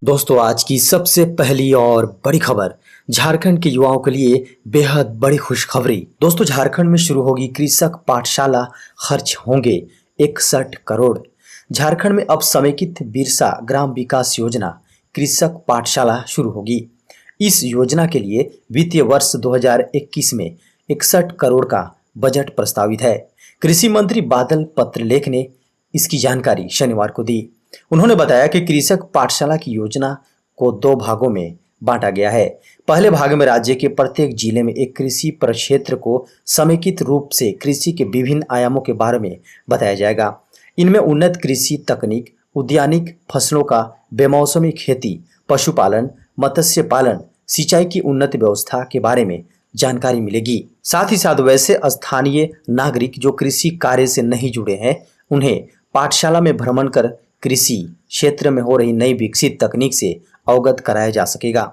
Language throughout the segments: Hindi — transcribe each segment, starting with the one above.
दोस्तों, आज की सबसे पहली और बड़ी खबर झारखंड के युवाओं के लिए बेहद बड़ी खुशखबरी। दोस्तों, झारखंड में शुरू होगी कृषक पाठशाला, खर्च होंगे 61 करोड़। झारखंड में अब समेकित बिरसा ग्राम विकास योजना कृषक पाठशाला शुरू होगी। इस योजना के लिए वित्तीय वर्ष 2021 में 61 करोड़ का बजट प्रस्तावित है। कृषि मंत्री बादल पत्रलेख ने इसकी जानकारी शनिवार को दी। उन्होंने बताया कि कृषक पाठशाला की योजना को 2 भागों में बांटा गया है। पहले भाग में राज्य के प्रत्येक जिले में एक कृषि प्रक्षेत्र को समेकित रूप से कृषि के विभिन्न आयामों के बारे में बताया जाएगा। इनमें उन्नत कृषि तकनीक, उद्यानिक फसलों का बेमौसमी खेती, पशुपालन, मत्स्य पालन, सिंचाई की उन्नत व्यवस्था के बारे में जानकारी मिलेगी। साथ ही साथ वैसे स्थानीय नागरिक जो कृषि कार्य से नहीं जुड़े हैं, उन्हें पाठशाला में भ्रमण कर कृषि क्षेत्र में हो रही नई विकसित तकनीक से अवगत कराया जा सकेगा।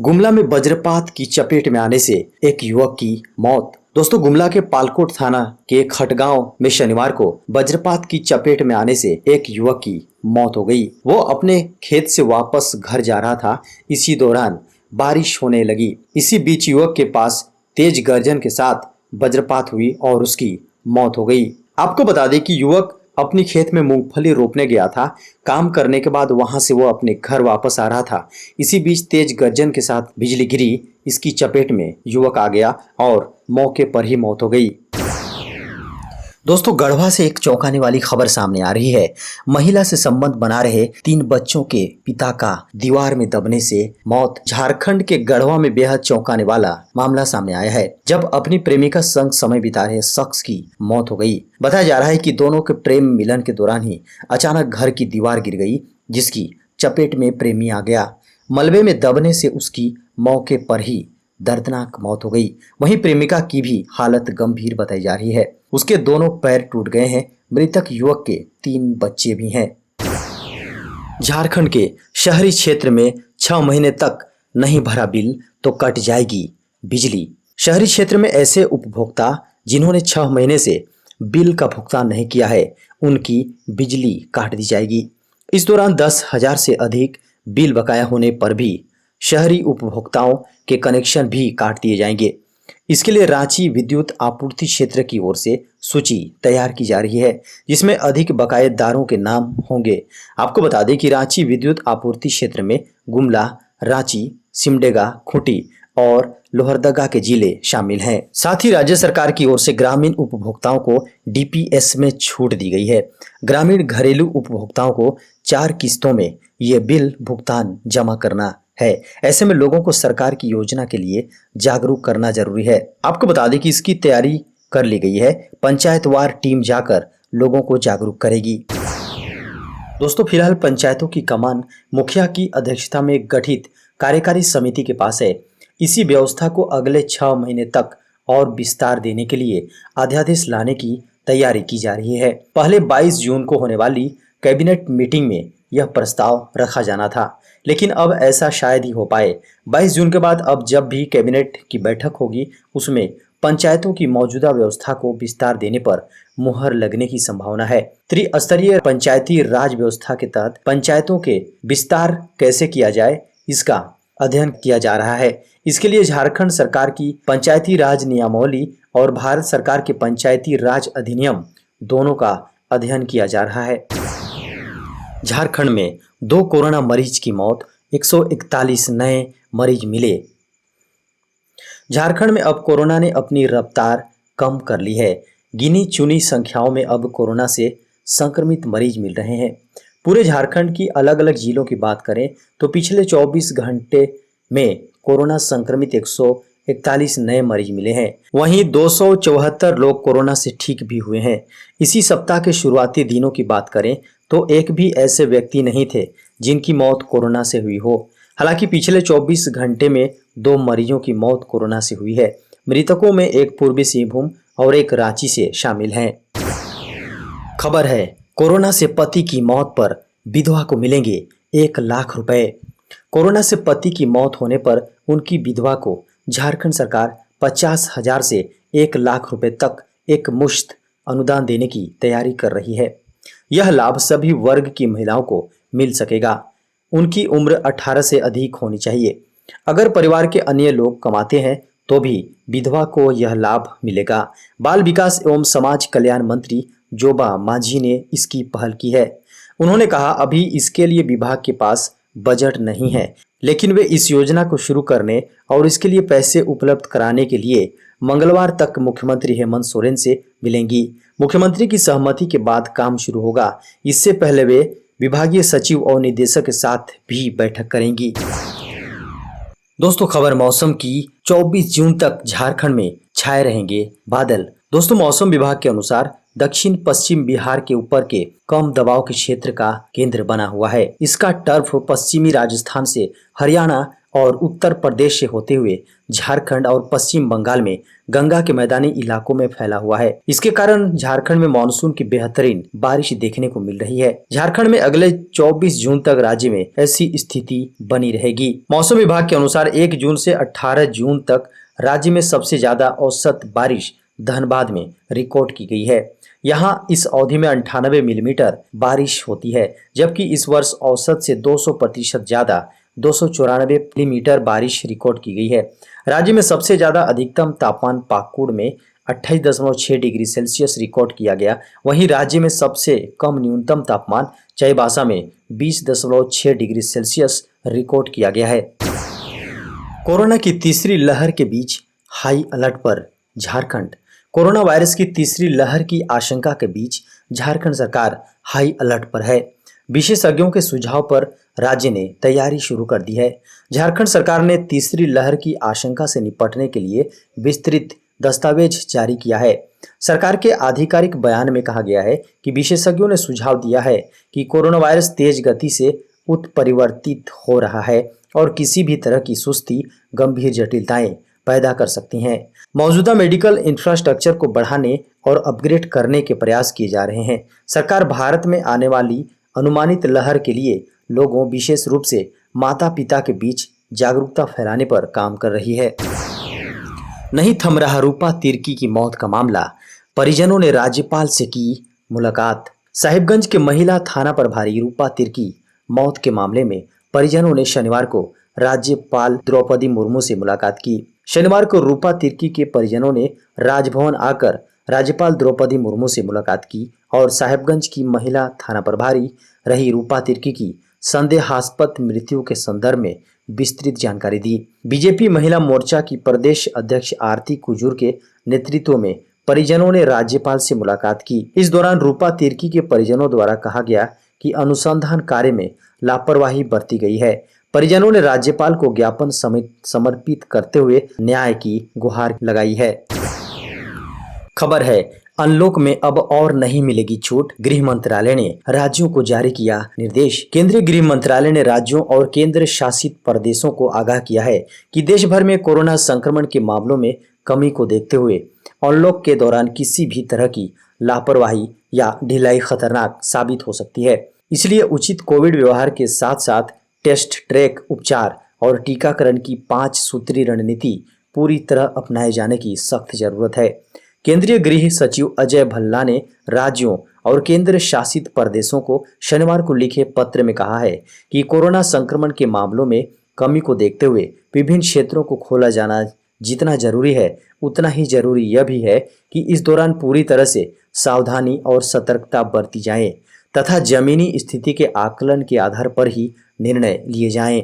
गुमला में वज्रपात की चपेट में आने से एक युवक की मौत। दोस्तों, गुमला के पालकोट थाना के खटगांव में शनिवार को वज्रपात की चपेट में आने से एक युवक की मौत हो गई। वो अपने खेत से वापस घर जा रहा था। इसी दौरान बारिश होने लगी। इसी बीच युवक के पास तेज गर्जन के साथ वज्रपात हुई और उसकी मौत हो गई। आपको बता दें कि युवक अपनी खेत में मूंगफली रोपने गया था। काम करने के बाद वहां से वो अपने घर वापस आ रहा था। इसी बीच तेज गर्जन के साथ बिजली गिरी। इसकी चपेट में युवक आ गया और मौके पर ही मौत हो गई। दोस्तों, गढ़वा से एक चौंकाने वाली खबर सामने आ रही है। महिला से संबंध बना रहे 3 बच्चों के पिता का दीवार में दबने से मौत। झारखंड के गढ़वा में बेहद चौंकाने वाला मामला सामने आया है, जब अपनी प्रेमिका संग समय बिता रहे शख्स की मौत हो गई। बताया जा रहा है कि दोनों के प्रेम मिलन के दौरान ही अचानक घर की दीवार गिर गई, जिसकी चपेट में प्रेमी आ गया। मलबे में दबने से उसकी मौके पर ही दर्दनाक मौत हो गई। वहीं प्रेमिका की भी हालत गंभीर बताई जा रही है। उसके दोनों पैर टूट गए हैं। मृतक युवक के 3 बच्चे भी हैं। झारखंड के शहरी क्षेत्र में 6 महीने तक नहीं भरा बिल तो कट जाएगी बिजली। शहरी क्षेत्र में ऐसे उपभोक्ता जिन्होंने 6 महीने से बिल का भुगतान नहीं किया है, उनकी बिजली काट दी जाएगी। इस दौरान 10,000 से अधिक बिल बकाया होने पर भी शहरी उपभोक्ताओं के कनेक्शन भी काट दिए जाएंगे। इसके लिए रांची विद्युत आपूर्ति क्षेत्र की ओर से सूची तैयार की जा रही है, जिसमें अधिक बकायेदारों के नाम होंगे। आपको बता दें कि रांची विद्युत आपूर्ति क्षेत्र में गुमला, रांची, सिमडेगा, खूंटी और लोहरदगा के जिले शामिल हैं। साथ ही राज्य सरकार की ओर से ग्रामीण उपभोक्ताओं को डीपीएस में छूट दी गई है। ग्रामीण घरेलू उपभोक्ताओं को 4 किस्तों में ये बिल भुगतान जमा करना है। ऐसे में लोगों को सरकार की योजना के लिए जागरूक करना जरूरी है। आपको बता दें कि इसकी तैयारी कर ली गई है। पंचायतवार टीम जाकर लोगों को जागरूक करेगी। दोस्तों, फिलहाल पंचायतों की कमान मुखिया की अध्यक्षता में गठित कार्यकारी समिति के पास है। इसी व्यवस्था को अगले 6 महीने तक और विस्तार देने के लिए अध्यादेश लाने की तैयारी की जा रही है। पहले 22 जून को होने वाली कैबिनेट मीटिंग में यह प्रस्ताव रखा जाना था, लेकिन अब ऐसा शायद ही हो पाए। 22 जून के बाद अब जब भी कैबिनेट की बैठक होगी, उसमें पंचायतों की मौजूदा व्यवस्था को विस्तार देने पर मुहर लगने की संभावना है। त्रिस्तरीय पंचायती राज व्यवस्था के तहत पंचायतों के विस्तार कैसे किया जाए, इसका अध्ययन किया जा रहा है। इसके लिए झारखंड सरकार की पंचायती राज नियमावली और भारत सरकार के पंचायती राज अधिनियम दोनों का अध्ययन किया जा रहा है। झारखंड में 2 कोरोना मरीज की मौत, 141 नए मरीज मिले। झारखंड में अब कोरोना ने अपनी रफ्तार कम कर ली है। गिनी चुनी संख्याओं में अब कोरोना से संक्रमित मरीज मिल रहे हैं। पूरे झारखंड की अलग अलग जिलों की बात करें तो पिछले 24 घंटे में कोरोना संक्रमित 141 नए मरीज मिले हैं। वहीं 274 लोग कोरोना से ठीक भी हुए हैं। इसी सप्ताह के शुरुआती दिनों की बात करें तो एक भी ऐसे व्यक्ति नहीं थे जिनकी मौत कोरोना से हुई हो। हालांकि पिछले 24 घंटे में 2 मरीजों की मौत कोरोना से हुई है। मृतकों में एक पूर्वी सिंहभूम और एक रांची से शामिल हैं। खबर है, कोरोना से पति की मौत पर विधवा को मिलेंगे 1 लाख रुपए। कोरोना से पति की मौत होने पर उनकी विधवा को झारखंड सरकार 50,000 से 1 लाख रुपए तक एक मुश्त अनुदान देने की तैयारी कर रही है। यह लाभ सभी वर्ग की महिलाओं को मिल सकेगा। उनकी उम्र 18 से अधिक होनी चाहिए। अगर परिवार के अन्य लोग कमाते हैं तो भी विधवा को यह लाभ मिलेगा। बाल विकास एवं समाज कल्याण मंत्री जोबा मांझी ने इसकी पहल की है। उन्होंने कहा, अभी इसके लिए विभाग के पास बजट नहीं है, लेकिन वे इस योजना को शुरू करने और इसके लिए पैसे उपलब्ध कराने के लिए मंगलवार तक मुख्यमंत्री हेमंत सोरेन से मिलेंगी। मुख्यमंत्री की सहमति के बाद काम शुरू होगा। इससे पहले वे विभागीय सचिव और निदेशक के साथ भी बैठक करेंगी। दोस्तों, खबर मौसम की। 24 जून तक झारखंड में छाए रहेंगे बादल। दोस्तों, मौसम विभाग के अनुसार दक्षिण पश्चिम बिहार के ऊपर के कम दबाव के क्षेत्र का केंद्र बना हुआ है। इसका टर्फ पश्चिमी राजस्थान से हरियाणा और उत्तर प्रदेश से होते हुए झारखंड और पश्चिम बंगाल में गंगा के मैदानी इलाकों में फैला हुआ है। इसके कारण झारखंड में मानसून की बेहतरीन बारिश देखने को मिल रही है। झारखंड में अगले 24 जून तक राज्य में ऐसी स्थिति बनी रहेगी। मौसम विभाग के अनुसार 1 जून से 18 जून तक राज्य में सबसे ज्यादा औसत बारिश धनबाद में रिकॉर्ड की गई है। यहाँ इस अवधि में 98 मिलीमीटर बारिश होती है, जबकि इस वर्ष औसत से 200% ज्यादा 294 मिलीमीटर बारिश रिकॉर्ड की गई है। राज्य में सबसे ज्यादा अधिकतम तापमान पाकुड़ में 28.6 डिग्री सेल्सियस रिकॉर्ड किया गया। वहीं राज्य में सबसे कम न्यूनतम तापमान चाईबासा में 20.6 डिग्री सेल्सियस रिकॉर्ड किया गया है। कोरोना की तीसरी लहर के बीच हाई अलर्ट पर झारखंड। कोरोना वायरस की तीसरी लहर की आशंका के बीच झारखंड सरकार हाई अलर्ट पर है। विशेषज्ञों के सुझाव पर राज्य ने तैयारी शुरू कर दी है। झारखंड सरकार ने तीसरी लहर की आशंका से निपटने के लिए विस्तृत दस्तावेज जारी किया है। सरकार के आधिकारिक बयान में कहा गया है कि विशेषज्ञों ने सुझाव दिया है कि कोरोना वायरस तेज गति से उत्परिवर्तित हो रहा है और किसी भी तरह की सुस्ती गंभीर जटिलताएं पैदा कर सकती हैं। मौजूदा मेडिकल इंफ्रास्ट्रक्चर को बढ़ाने और अपग्रेड करने के प्रयास किए जा रहे हैं। सरकार भारत में आने वाली अनुमानित लहर के लिए लोगों, विशेष रूप से माता पिता के बीच जागरूकता फैलाने पर काम कर रही है। नहीं थम रहा रूपा तिर्की की मौत का मामला। परिजनों ने राज्यपाल से की मुलाकात। साहिबगंज के महिला थाना प्रभारी रूपा तिर्की मौत के मामले में परिजनों ने शनिवार को राज्यपाल द्रौपदी मुर्मू से मुलाकात की। शनिवार को रूपा तिर्की के परिजनों ने राजभवन आकर राज्यपाल द्रौपदी मुर्मू से मुलाकात की और साहिबगंज की महिला थाना प्रभारी रही रूपा तिर्की की संदेहास्पद मृत्यु के संदर्भ में विस्तृत जानकारी दी। बीजेपी महिला मोर्चा की प्रदेश अध्यक्ष आरती कुजूर के नेतृत्व में परिजनों ने राज्यपाल से मुलाकात की। इस दौरान रूपा तिर्की के परिजनों द्वारा कहा गया कि अनुसंधान कार्य में लापरवाही बरती गई है। परिजनों ने राज्यपाल को ज्ञापन समर्पित करते हुए न्याय की गुहार लगाई है। खबर है, अनलॉक में अब और नहीं मिलेगी छूट। गृह मंत्रालय ने राज्यों को जारी किया निर्देश। केंद्रीय गृह मंत्रालय ने राज्यों और केंद्र शासित प्रदेशों को आगाह किया है कि देश भर में कोरोना संक्रमण के मामलों में कमी को देखते हुए अनलॉक के दौरान किसी भी तरह की लापरवाही या ढिलाई खतरनाक साबित हो सकती है। इसलिए उचित कोविड व्यवहार के साथ साथ टेस्ट, ट्रैक, उपचार और टीकाकरण की 5 सूत्री रणनीति पूरी तरह अपनाए जाने की सख्त जरूरत है। केंद्रीय गृह सचिव अजय भल्ला ने राज्यों और केंद्र शासित प्रदेशों को शनिवार को लिखे पत्र में कहा है कि कोरोना संक्रमण के मामलों में कमी को देखते हुए विभिन्न क्षेत्रों को खोला जाना जितना जरूरी है, उतना ही जरूरी यह भी है कि इस दौरान पूरी तरह से सावधानी और सतर्कता बरती जाए तथा जमीनी स्थिति के आकलन के आधार पर ही निर्णय लिए जाएं।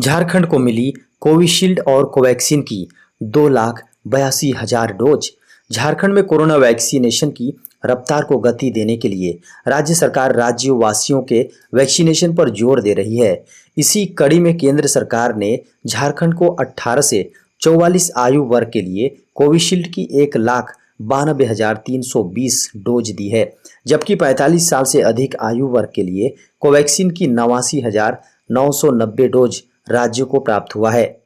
झारखंड को मिली कोविशील्ड और कोवैक्सीन की 2,82,000 डोज। झारखंड में कोरोना वैक्सीनेशन की रफ्तार को गति देने के लिए राज्य सरकार राज्यवासियों के वैक्सीनेशन पर जोर दे रही है। इसी कड़ी में केंद्र सरकार ने झारखंड को 18 से 44 आयु वर्ग के लिए कोविशील्ड की 1,92,320 डोज दी है, जबकि 45 साल से अधिक आयु वर्ग के लिए कोवैक्सीन की 89,990 डोज राज्य को प्राप्त हुआ है।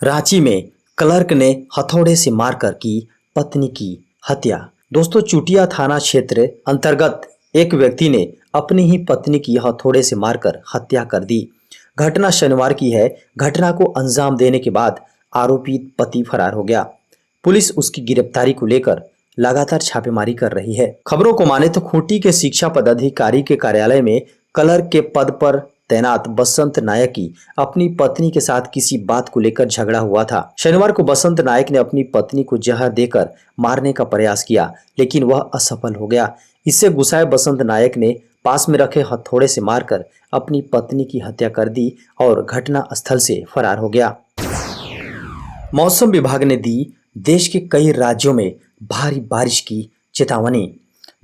रांची में क्लर्क ने हथौड़े से मारकर की पत्नी की हत्या। दोस्तों, चुटिया थाना क्षेत्र अंतर्गत एक व्यक्ति ने अपनी ही पत्नी की हथौड़े से मारकर हत्या कर दी। घटना शनिवार की है। घटना को अंजाम देने के बाद आरोपित पति फरार हो गया। पुलिस उसकी गिरफ्तारी को लेकर लगातार छापेमारी कर रही है। खबरों को माने तो खूंटी के शिक्षा पदाधिकारी के कार्यालय में क्लर्क के पद पर तैनात बसंत नायक की अपनी पत्नी के साथ किसी बात को लेकर झगड़ा हुआ था। शनिवार को बसंत नायक ने अपनी पत्नी को जहर देकर मारने का प्रयास किया, लेकिन वह असफल हो गया। इससे गुस्साए बसंत नायक ने पास में रखे हथौड़े से मारकर अपनी पत्नी की हत्या कर दी और घटना स्थल से फरार हो गया। मौसम विभाग ने दी देश के कई राज्यों में भारी बारिश की चेतावनी।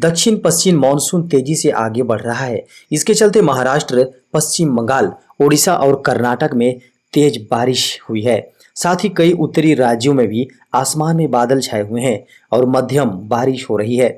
दक्षिण पश्चिम मानसून तेजी से आगे बढ़ रहा है। इसके चलते महाराष्ट्र, पश्चिम बंगाल, ओडिशा और कर्नाटक में तेज बारिश हुई है। साथ ही कई उत्तरी राज्यों में भी आसमान में बादल छाए हुए हैं और मध्यम बारिश हो रही है।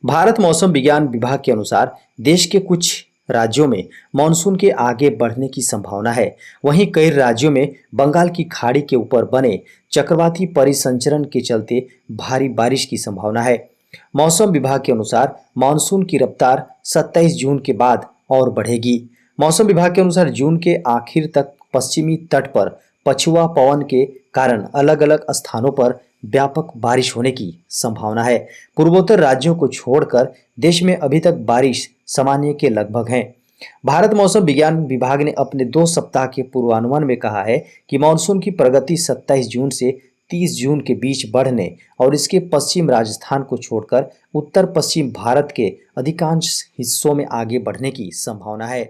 भारत मौसम विज्ञान विभाग के अनुसार देश के कुछ राज्यों में मानसून के आगे बढ़ने की संभावना है। वहीं कई राज्यों में बंगाल की खाड़ी के ऊपर बने चक्रवाती परिसंचरण के चलते भारी बारिश की संभावना है। मौसम विभाग के अनुसार मानसून की रफ्तार 27 जून के बाद और बढ़ेगी। मौसम विभाग के अनुसार जून के आखिर तक पश्चिमी तट पर पछुआ पवन के कारण अलग अलग स्थानों पर व्यापक बारिश होने की संभावना है। पूर्वोत्तर राज्यों को छोड़कर देश में अभी तक बारिश सामान्य के लगभग है। भारत मौसम विज्ञान विभाग ने अपने 2 सप्ताह के पूर्वानुमान में कहा है कि मानसून की प्रगति 27 जून से 30 जून के बीच बढ़ने और इसके पश्चिम राजस्थान को छोड़कर उत्तर पश्चिम भारत के अधिकांश हिस्सों में आगे बढ़ने की संभावना है।